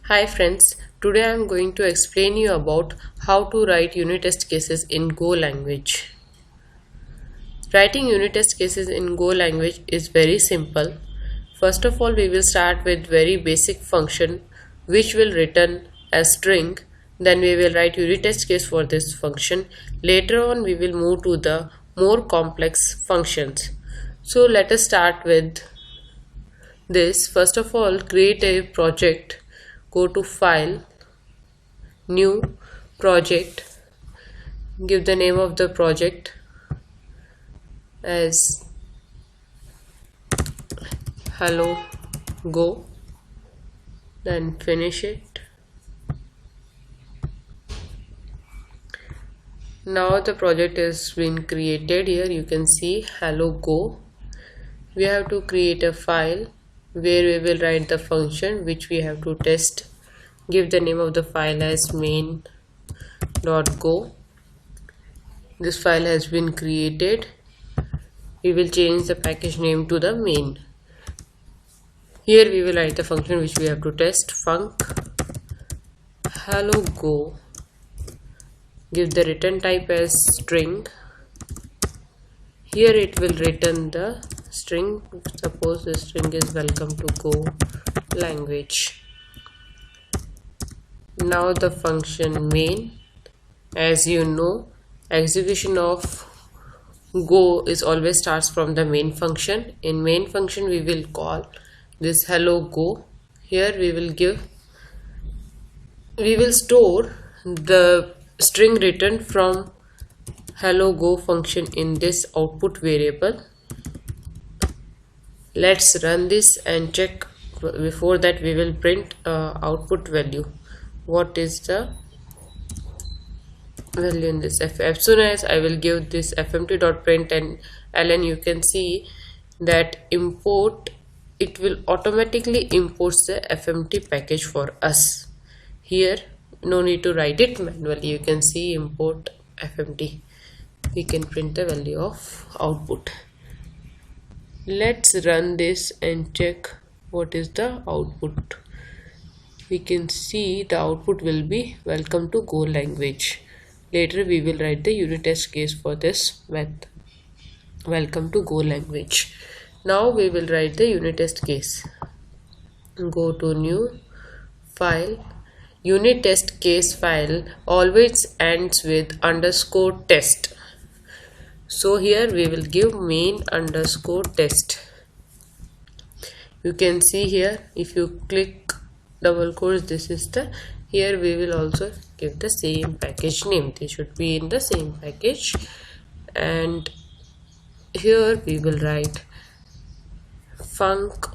Hi friends, today I am going to explain you about how to write unit test cases in Go language. Writing unit test cases in Go language is very simple. First of all, we will start with very basic function which will return a string. Then we will write unit test case for this function. Later on we will move to the more complex functions. So let us start with this. First of all, create a project. Go to File, New, Project. Give the name of the project as Hello Go. Then finish it. Now the project has been created. Here you can see Hello Go. We have to create a file where we will write the function which we have to test. Give the name of the file as main.go. This file has been created. We will change the package name to the main. Here we will write the function which we have to test, func hello go. Give the return type as string. Here it will return the string. Suppose the string is welcome to Go language. Now the function main. As you know, execution of Go is always starts from the main function. In main function we will call this hello go. Here we will store the string returned from hello go function in this output variable. Let's run this and check. Before that we will print output value. What is the value in this? As soon as I will give this fmt.print and ln, you can see that import, it will automatically import the fmt package for us. Here no need to write it manually. You can see import fmt. We can print the value of output. Let's run this and check what is the output. We can see the output will be welcome to Go language. Later we will write the unit test case for this method, welcome to Go language. Now we will write the unit test case. Go to new, file. Unit test case file always ends with _test. So here we will give main_test. You can see here, if you click double quotes, this is the, here we will also give the same package name. They should be in the same package. And here we will write func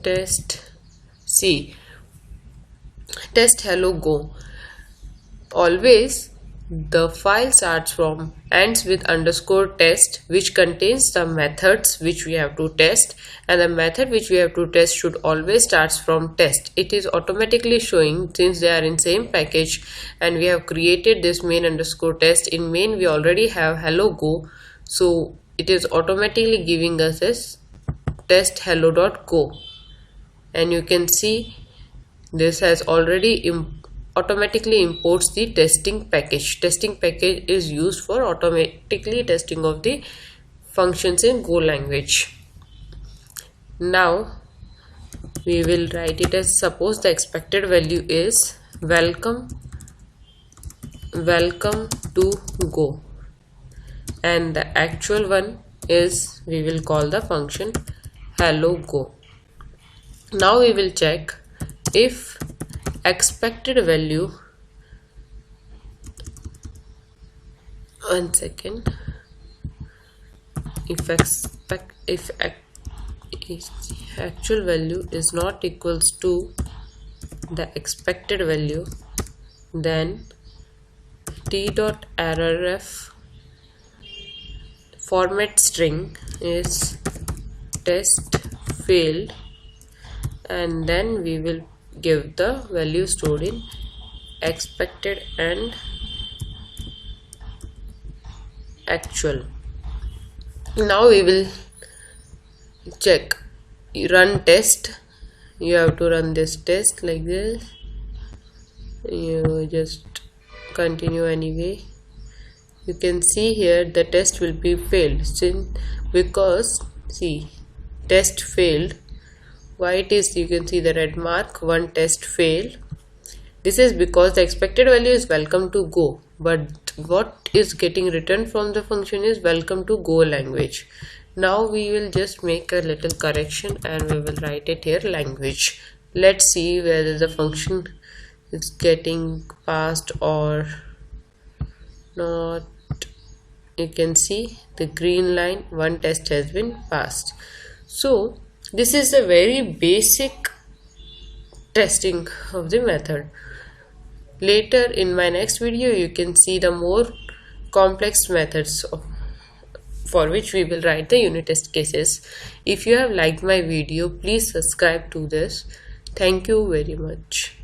test test hello go. Always the file starts from ends with _test, which contains the methods which we have to test, and the method which we have to test should always starts from test. It is automatically showing, since they are in same package and we have created this main_test. In main we already have hello go, so it is automatically giving us this test hello.go. And you can see this has already automatically imports the testing package. Testing package is used for automatically testing of the functions in Go language. Now we will write it as, suppose the expected value is welcome to Go, and the actual one is, we will call the function hello go. Now we will check if expected value, one second, if actual value is not equals to the expected value, then t.errorf format string is test failed, and then we will give the value stored in expected and actual. Now we will check run test. You have to run this test like this. You just continue anyway. You can see here the test will be failed because see, test failed. Why it is, you can see the red mark, one test failed. This is because the expected value is welcome to Go, but what is getting returned from the function is welcome to Go language. Now we will just make a little correction and we will write it here language. Let's see whether the function is getting passed or not. You can see the green line, one test has been passed. So this is a very basic testing of the method. Later in my next video you can see the more complex methods for which we will write the unit test cases. If you have liked my video, please subscribe to this. Thank you very much.